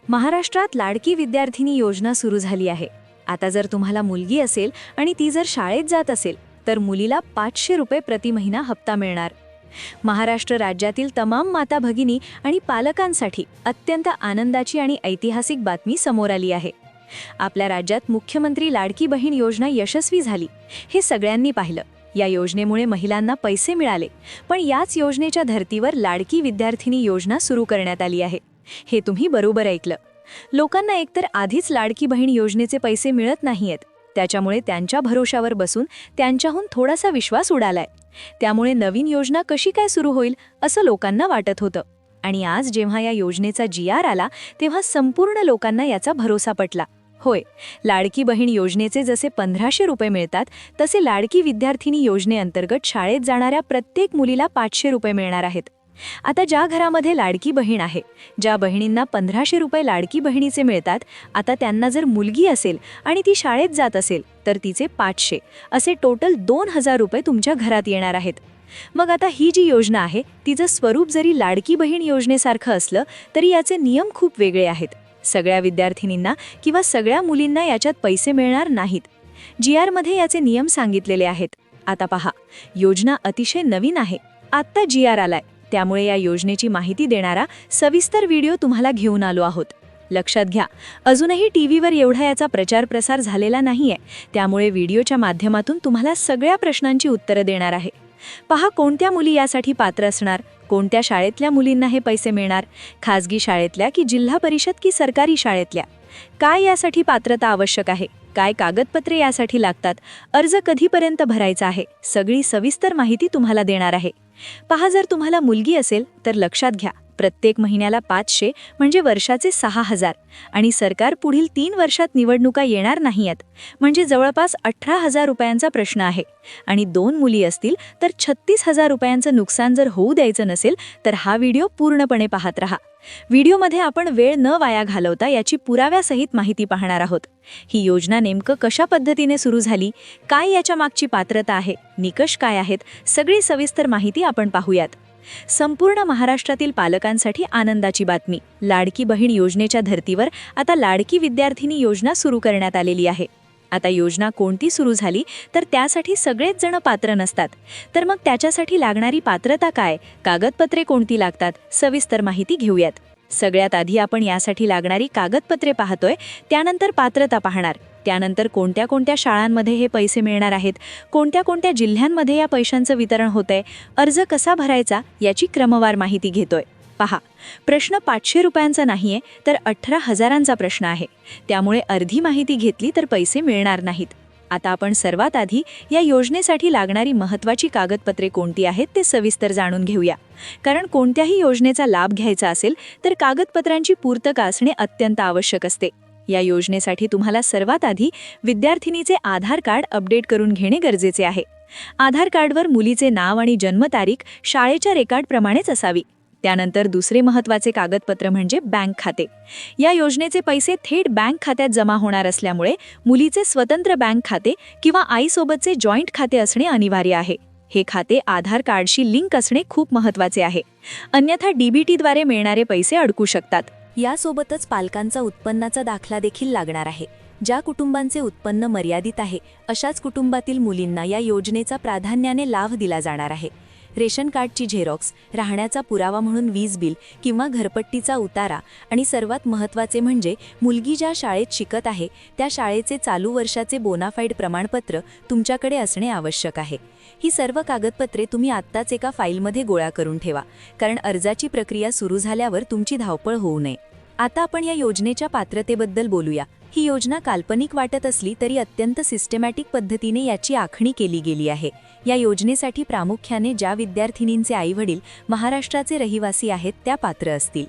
महाराष्ट्रात लाडकी विद्यार्थिनी योजना सुरू झाली आहे। आता जर तुम्हाला मुलगी असेल आणि ती जर शाळेत जात असेल तर मुलीला 500 रुपये प्रति महिना हप्ता मिळणार। महाराष्ट्र राज्यातील तमाम माता भगिनी आणि पालकांसाठी अत्यंत आनंदाची आणि ऐतिहासिक बातमी समोर आली आहे। आपल्या राज्यात मुख्यमंत्री लाडकी बहीण योजना यशस्वी झाली हे सगळ्यांनी पाहिलं। या योजनेमुळे महिलांना पैसे मिळाले, पण याच योजनेच्या धर्तीवर लाडकी विद्यार्थिनी योजना सुरू करण्यात आली आहे। हे तुम्ही बरोबर ऐकलं। लोकांना एकतर आधीच लाडकी बहीण योजनेचे पैसे मिळत नाहीयेत, त्याच्यामुळे त्यांच्या भरोशावर बसून त्यांच्याहून थोडासा विश्वास उडालाय। त्यामुळे नवीन योजना कशी काय सुरू होईल असं लोकांना वाटत होतं, आणि आज जेव्हा या योजनेचा GR आला तेव्हा संपूर्ण लोकांना याचा भरोसा पटला। होय, लाडकी बहीण योजनेचे जसे 1500 रुपये मिळतात, तसे लाडकी विद्यार्थिनी योजनेअंतर्गत शाळेत जाणाऱ्या प्रत्येक मुलीला 500 रुपये मिळणार आहेत। आता ज्या घरामध्ये लाडकी बहीण आहे, ज्या बहिणींना 1500 रुपये लाडकी बहिणीचे मिळतात, आता त्यांना जर मुलगी असेल आणि ती शाळेत जात असेल तर तिचे 500 असे टोटल 2000 रुपये तुमच्या घरात येणार आहेत। मग आता ही जी योजना आहे तिचं स्वरूप जरी लाडकी बहीण योजनेसारखं असलं तरी याचे नियम खूप वेगळे आहेत। सगळ्या विद्यार्थिनींना किंवा सगळ्या मुलींना याच्यात पैसे मिळणार नाहीत। GR मध्ये याचे नियम सांगितलेले आहेत। आता पहा, योजना अतिशय नवीन आहे, आत्ता GR आलाय, त्यामुळे या योजनेची माहिती देणारा सविस्तर व्हिडिओ तुम्हाला घेऊन आलो आहोत। लक्षात घ्या, अजूनही टीव्हीवर एवढा याचा प्रचार प्रसार झालेला नाहीये, त्यामुळे व्हिडिओच्या माध्यमातून तुम्हाला सगळ्या प्रश्नांची उत्तरं देणार आहे। पहा, कोणत्या मुली यासाठी पात्र असणार, कोणत्या शाळेतल्या मुलींना हे पैसे मिळणार, खासगी शाळेतल्या की जिल्हा परिषद की सरकारी शाळेतल्या, काय यासाठी पात्रता आवश्यक आहे, काय कागदपत्रे यासाठी लागतात, अर्ज कधीपर्यंत भरायचा आहे, सगळी सविस्तर माहिती तुम्हाला देणार आहे। पहा, जर तुम्हाला मुलगी असेल तर लक्षात घ्या, प्रत्येक महिन्याला 500 म्हणजे वर्षाचे 6000, आणि सरकार पुढील 3 वर्षात निवडणुका येणार नाहीयेत, म्हणजे जवळपास 18000 रुपयांचा प्रश्न आहे। आणि 2 मुली असतील तर 36000 रुपयांचं नुकसान जर होऊ द्यायचं नसेल तर हा व्हिडिओ पूर्णपणे पाहत रहा। व्हिडिओमध्ये आपण वेळ न वाया घालवता याची पुराव्यासहित माहिती पाहणार आहोत। ही योजना नेमकं कशा पद्धतीने सुरू झाली, काय याच्या मागची पात्रता आहे, निकष काय आहेत, सगळी सविस्तर माहिती आपण पाहूयात। संपूर्ण महाराष्ट्रातील पालकांसाठी आनंदाची बातमी, लाडकी बहीण योजनेच्या धर्तीवर आता लाडकी विद्यार्थिनी योजना सुरू करण्यात आलेली आहे। आता योजना कोणती सुरू झाली तर त्यासाठी सगळेच जण पात्र नसतात, तर मग त्याच्यासाठी लागणारी पात्रता काय, कागदपत्रे कोणती लागतात, सविस्तर माहिती घेऊयात। सगळ्यात आधी आपण यासाठी लागणारी कागदपत्रे पाहतोय, त्यानंतर पात्रता पाहणार, त्यानंतर कोणत्या कोणत्या शाळांमध्ये हे पैसे मिळणार आहेत, कोणत्या कोणत्या जिल्ह्यांमध्ये या पैशांचं वितरण होतंय, अर्ज कसा भरायचा याची क्रमवार माहिती घेतोय। पहा, प्रश्न 500 रुपयांचा नाहीये तर 18000चा प्रश्न आहे, त्यामुळे अर्धी माहिती घेतली तर पैसे मिळणार नाहीत। आता आपण सर्वात आधी या योजनेसाठी लागणारी महत्त्वाची कागदपत्रे कोणती आहेत ते सविस्तर जाणून घेऊया, कारण कोणत्याही योजनेचा लाभ घ्यायचा असेल तर कागदपत्रांची पूर्तता असणे अत्यंत आवश्यक असते। या योजनेसाठी तुम्हाला सर्वात आधी विद्यार्थिनीचे आधार कार्ड अपडेट करून घेणे गरजेचे आहे। आधार कार्डवर मुलीचे नाव आणि जन्मतारीख शाळेच्या रेकॉर्डप्रमाणेच असावी। त्यानंतर दुसरे महत्त्वाचे कागदपत्र म्हणजे बँक खाते। या योजनेचे पैसे थेट बँक खात्यात जमा होणार असल्यामुळे मुलीचे स्वतंत्र बँक खाते किंवा आईसोबतचे जॉईंट खाते असणे अनिवार्य आहे। हे खाते आधार कार्डशी लिंक असणे खूप महत्त्वाचे आहे, अन्यथा DBT द्वारे मिळणारे पैसे अडकू शकतात। यासोबतच पालकांचा उत्पन्नाचा दाखला देखील लागणार आहे। ज्या कुटुंबांचे उत्पन्न मर्यादित आहे अशाच कुटुंबातील मुलींना या योजनेचा प्राधान्याने लाभ दिला जाणार आहे। रेशन कार्डची झेरॉक्स, राहण्याचा पुरावा म्हणून वीज बिल किंवा घरपट्टीचा उतारा, आणि सर्वात महत्त्वाचे म्हणजे मुलगी ज्या शाळेत शिकत आहे त्या शाळेचे चालू वर्षाचे बोनाफाईड प्रमाणपत्र तुमच्याकडे असणे आवश्यक आहे। ही सर्व कागदपत्रे तुम्ही आत्ताच एका फाईलमध्ये गोळा करून ठेवा, कारण अर्जाची प्रक्रिया सुरू झाल्यावर तुमची धावपळ होऊ नये। आता आपण या योजनेच्या पात्रतेबद्दल बोलूया। ही योजना काल्पनिक वाटत असली तरी अत्यंत सिस्टमॅटिक पद्धतीने याची आखणी केली गेली आहे। या योजनेसाठी प्रामुख्याने ज्या विद्यार्थिनींचे आईवडील महाराष्ट्राचे रहिवासी आहेत त्या पात्र असतील।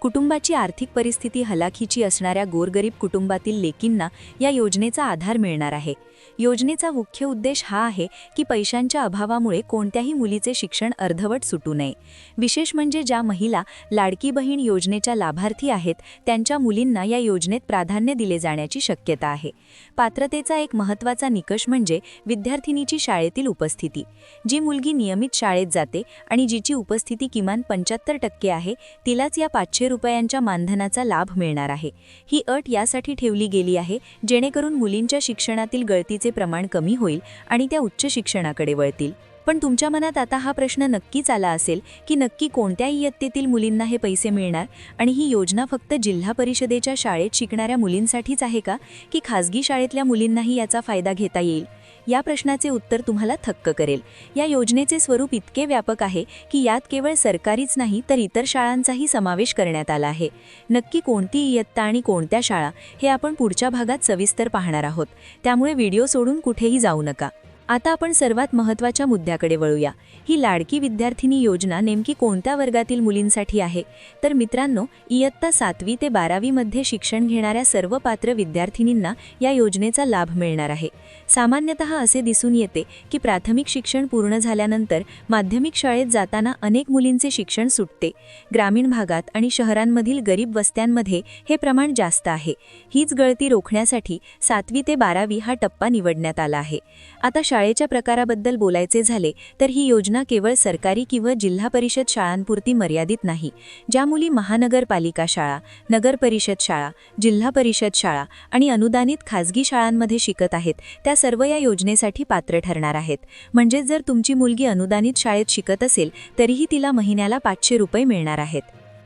कुटुंबाची आर्थिक परिस्थिती हलाखीची असणाऱ्या गोरगरीब कुटुंबातील लेकींना या योजनेचा आधार मिळणार आहे। योजनेचा मुख्य उद्देश हा आहे की पैशांच्या अभावामुळे कोणत्याही मुलीचे शिक्षण अर्धवट सुटू नये. विशेष म्हणजे ज्या महिला लाडकी बहीण योजनेच्या लाभार्थी आहेत त्यांच्या मुलींना या योजनेत प्राधान्य दिले जाण्याची शक्यता आहे. पात्रतेचा एक महत्त्वाचा निकष म्हणजे विद्यार्थिनीची शाळेतील उपस्थिती. जी मुलगी नियमित शाळेत जाते आणि जिची उपस्थिती किमान 75% आहे तिलाच या 500 रुपयांच्या मानधनाचा लाभ मिळणार आहे. ही अट यासाठी ठेवली गेली आहे जेणेकरून मुलींच्या शिक्षणातील गळतीचे प्रमाण कमी होईल आणि त्या उच्च शिक्षणाकडे वळतील. पण तुमच्या मनात आता हा प्रश्न नक्कीच आला असेल की नक्की कोणत्या इयत्तेतील मुलींना हे पैसे मिळणार आणि ही योजना फक्त जिल्हा परिषदेच्या शाळेत शिकणाऱ्या मुलींसाठीच आहे का की खासगी शाळेतल्या मुलींनाही याचा फायदा घेता येईल? या प्रश्नाचे उत्तर तुम्हाला थक्क करेल. या योजनेचे स्वरूप इतके व्यापक आहे की यात केवळ सरकारीच नाही तर इतर शाळांचाही समावेश करण्यात आला आहे. नक्की कोणती इयत्ता आणि कोणत्या शाळा हे आपण पुढच्या भागात सविस्तर पाहणार आहोत, त्यामुळे व्हिडिओ सोडून कुठेही जाऊ नका. आता आपण सर्वात महत्त्वाच्या मुद्द्याकडे वळूया. ही लाडकी विद्यार्थिनी योजना नेमकी कोणत्या वर्गातील मुलींसाठी आहे? तर मित्रांनो, इयत्ता 7वी ते 12वी मध्ये शिक्षण घेणाऱ्या सर्व पात्र विद्यार्थिनींना या योजनेचा लाभ मिळणार आहे. सामान्यतः असे दिसून येते की प्राथमिक शिक्षण पूर्ण झाल्यानंतर माध्यमिक शाळेत जाताना अनेक मुलींचे शिक्षण सुटते. ग्रामीण भागात आणि शहरांमधील गरीब वस्त्यांमध्ये हे प्रमाण जास्त आहे. हीच गळती रोखण्यासाठी 7वी ते 12वी हा टप्पा निवडण्यात आला आहे. आता शाळेच्या प्रकाराबद्दल बोलायचे झाले तर ही योजना केवळ सरकारी किंवा जिल्हा परिषद शाळांपुरती मर्यादित नाही. ज्या मुली महानगरपालिका शाळा, नगर परिषद शाळा, जिल्हा परिषद शाळा आणि अनुदानित खाजगी शाळांमध्ये शिकत आहेत त्या सर्व या योजनेसाठी पात्र ठरणार आहेत. म्हणजे जर तुमची मुलगी अनुदानित शाळेत शिकत असेल तरीही तिला महिन्याला 500 रुपये मिळणार आहेत.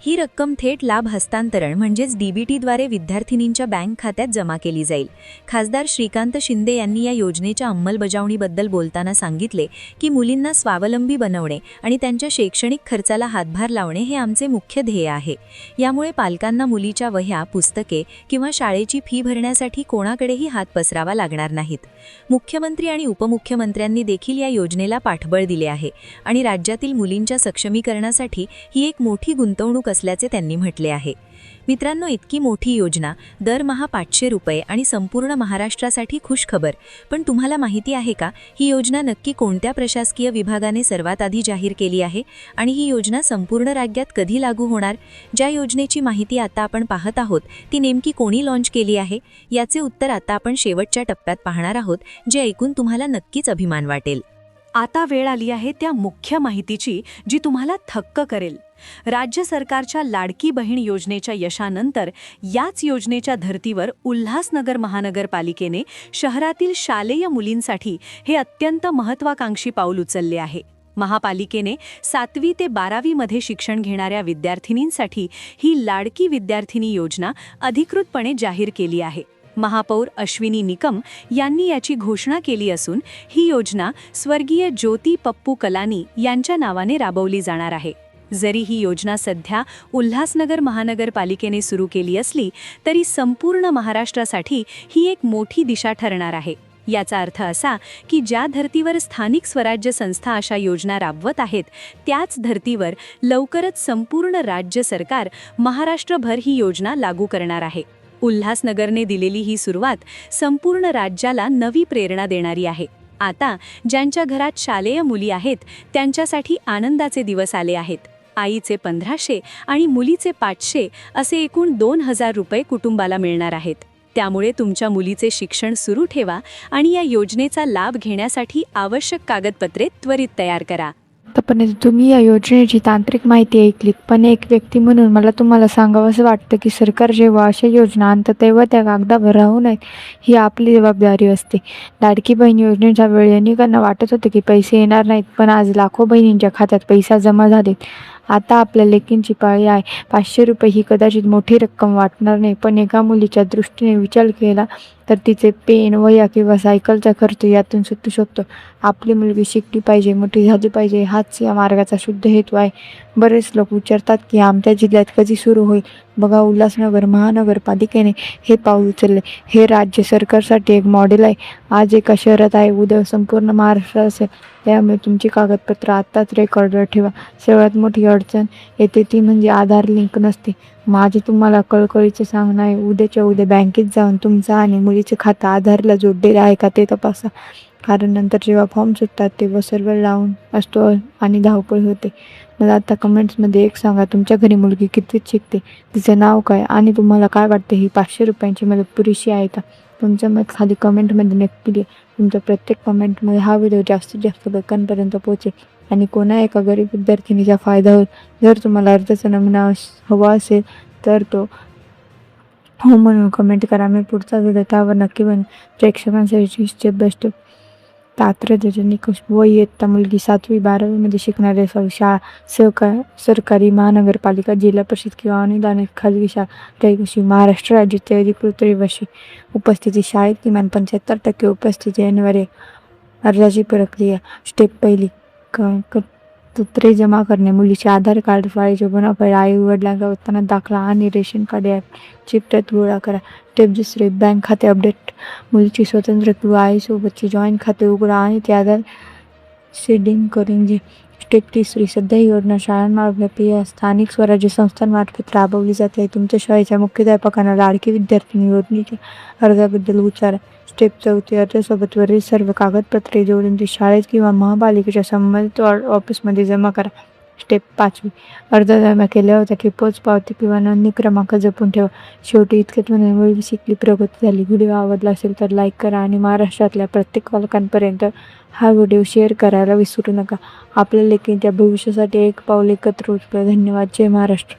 ही रक्कम थेट लाभ हस्तांतरण म्हणजेच डीबीटीद्वारे विद्यार्थिनींच्या बँक खात्यात जमा केली जाईल. खासदार श्रीकांत शिंदे यांनी या योजनेच्या अंमलबजावणीबद्दल बोलताना सांगितले की मुलींना स्वावलंबी बनवणे आणि त्यांच्या शैक्षणिक खर्चाला हातभार लावणे हे आमचे मुख्य ध्येय आहे. यामुळे पालकांना मुलीच्या वह्या, पुस्तके किंवा शाळेची फी भरण्यासाठी कोणाकडेही हात पसरावा लागणार नाहीत. मुख्यमंत्री आणि उपमुख्यमंत्र्यांनी देखील या योजनेला पाठबळ दिले आहे आणि राज्यातील मुलींच्या सक्षमीकरणासाठी ही एक मोठी गुंतवणूक असल्याचे त्यांनी म्हटले आहे. मित्रांनो, इतकी मोठी योजना, दरमहा 500 रुपये आणि संपूर्ण महाराष्ट्रासाठी खुशखबर. पण तुम्हाला माहिती आहे का ही योजना नक्की कोणत्या प्रशासकीय विभागाने सर्वात आधी जाहीर केली आहे आणि ही योजना संपूर्ण राज्यात कधी लागू होणार? ज्या योजनेची माहिती आता आपण पाहत आहोत ती नेमकी कोणी लॉन्च केली आहे याचे उत्तर आता आपण शेवटच्या टप्प्यात पाहणार आहोत, जे ऐकून तुम्हाला नक्कीच अभिमान वाटेल. आता वेळ आली आहे त्या मुख्य माहितीची जी तुम्हाला थक्क करेल. राज्य सरकारच्या लाडकी बहीण योजनेच्या यशानंतर याच योजनेच्या धर्तीवर उल्हासनगर महानगरपालिकेने शहरातील शालेय मुलींसाठी हे अत्यंत महत्त्वाकांक्षी पाऊल उचलले आहे. महापालिकेने 7वी ते 12वी मध्ये शिक्षण घेणाऱ्या विद्यार्थिनींसाठी ही लाडकी विद्यार्थिनी योजना अधिकृतपणे जाहीर केली आहे. महापौर अश्विनी निकम यांनी याची घोषणा केली असून ही योजना स्वर्गीय ज्योती पप्पू कलानी यांच्या नावाने राबवली जाणार आहे. जरी ही योजना सध्या उल्हासनगर महानगरपालिकेने सुरू केली असली तरी संपूर्ण महाराष्ट्रासाठी ही एक मोठी दिशा ठरणार आहे. याचा अर्थ असा की ज्या धर्तीवर स्थानिक स्वराज्य संस्था अशा योजना राबवत आहेत त्याच धर्तीवर लवकरच संपूर्ण राज्य सरकार महाराष्ट्रभर ही योजना लागू करणार आहे. उल्हासनगरने दिलेली ही सुरुवात संपूर्ण राज्याला नवी प्रेरणा देणारी आहे. आता ज्यांच्या घरात शालेय मुली आहेत त्यांच्यासाठी आनंदाचे दिवस आले आहेत. आईचे 1500 आणि मुलीचे 500 असे एकूण 2000 रुपये कुटुंबाला मिळणार आहेत. त्यामुळे तुमच्या मुलीचे शिक्षण सुरू ठेवा आणि या योजनेचा लाभ घेण्यासाठी आवश्यक कागदपत्रे त्वरित तयार करा. आतापर्यंत तुम्ही या योजनेची तांत्रिक माहिती ऐकलीत, पण एक व्यक्ती म्हणून मला तुम्हाला सांगावंसं वाटतं की सरकार जेव्हा अशा योजना आणतं तेव्हा त्या कागदावर राहू नयेत ही आपली जबाबदारी असते. लाडकी बहीण योजनेच्या वेळी अनेकांना वाटत होतं की पैसे येणार नाहीत, पण आज लाखो बहिणींच्या खात्यात पैसा जमा झालेत. आता आपल्या लेकींची पाळी आहे. 500 रुपये ही कदाचित मोठी रक्कम वाटणार नाही, पण एका मुलीच्या दृष्टीने विचार केला तर तिचे पेन, वह्या किंवा सायकलचा खर्च यातून सुटू शकतो. आपली मुलगी शिकली पाहिजे, मोठी झाली पाहिजे हाच या मार्गाचा शुद्ध हेतू आहे. बरेच लोक विचारतात की आमच्या जिल्ह्यात कधी सुरू होईल. बघा, उल्हासनगर महानगरपालिकेने हे पाऊल उचलले. हे राज्य सरकारसाठी एक मॉडेल आहे. आज एका शहरात आहे, उद्या संपूर्ण महाराष्ट्र असेल. त्यामुळे तुमची कागदपत्र आत्ताच रेकॉर्डवर ठेवा. सर्वात मोठी अडचण येते ती म्हणजे आधार लिंक नसते. माझे तुम्हाला कळकळीचे सांगणं आहे, उद्याच्या उद्या बँकेत जाऊन तुमचं आणि मुलीचे खातं आधारला जोडलेलं आहे का ते तपासा. कारण नंतर जेव्हा फॉर्म सुटतात तेव्हा सर्व्हर लावून असतो आणि धावपळ होते. मला आता कमेंट्समध्ये एक सांगा, तुमच्या घरी मुलगी कितवीत शिकते, तिचं नाव काय आणि तुम्हाला काय वाटते ही 500 रुपयांची मदत पुरेशी आहे का? तुमचं मत खाली कमेंटमध्ये नक्की द्या. तुमच्या प्रत्येक कमेंटमुळे हा व्हिडिओ जास्तीत जास्त लोकांपर्यंत पोहोचेल आणि कोणा एका गरीब विद्यार्थिनीचा फायदा होईल. जर तुम्हाला अर्जाचा नमुना हवा असेल तर तो हो म्हणून कमेंट करा. मी पुढचा व्हिडिओ त्यावर नक्की बनवेन. प्रेक्षकांसाठी स्टेप बाय स्टेप पात्रतेचे निकष वय इयत्ता मुलगी 7वी 12वीमध्ये शिकणारे शाळा सरकारी महानगरपालिका जिल्हा परिषद किंवा अनुदानित खाजगी शाळा रहिवासी महाराष्ट्र राज्याचे अधिकृत रहिवासी उपस्थिती शाळेत किमान 75% उपस्थिती अनिवार्य. अर्जाची प्रक्रिया स्टेप पहिली पत्रे जमा करणे. मुलीचे आधार कार्ड, शाळेचे बोनाफाईड, आई वडिलांचा उत्पन्न दाखला आणि रेशन कार्ड याची प्रत गोळा करा. स्टेप दुसरी बँक खाते अपडेट. मुलीची स्वतंत्र किंवा आईसोबतचे जॉईंट खाते उघडा आणि ते आधार शेडिंग करून घे. स्टेप तिसरी सध्या ही योजना शाळांमार्फत स्थानिक स्वराज्य संस्थांमार्फत राबवली जाते. तुमच्या शाळेच्या मुख्याध्यापकांना लाडकी विद्यार्थिनी योजनेच्या अर्जाबद्दल विचारा. स्टेप चौथी अर्जासोबत वरील सर्व कागदपत्रे जोडून ती शाळेत किंवा महापालिकेच्या संबंधित ऑफिसमध्ये जमा करा. स्टेप पाचवी अर्ज जमा केल्यावर त्याची पोचपावती किंवा नोंदणी क्रमांक जपून ठेवा. शेवटी इतकेच म्हणून मुलगी शिकली, प्रगती झाली. व्हिडिओ आवडला असेल तर लाईक करा आणि महाराष्ट्रातल्या प्रत्येक पालकांपर्यंत हा व्हिडिओ शेअर करायला विसरू नका. आपल्या लेकींच्या भविष्यासाठी एक पाऊल एकत्र उचलूया. धन्यवाद. जय महाराष्ट्र.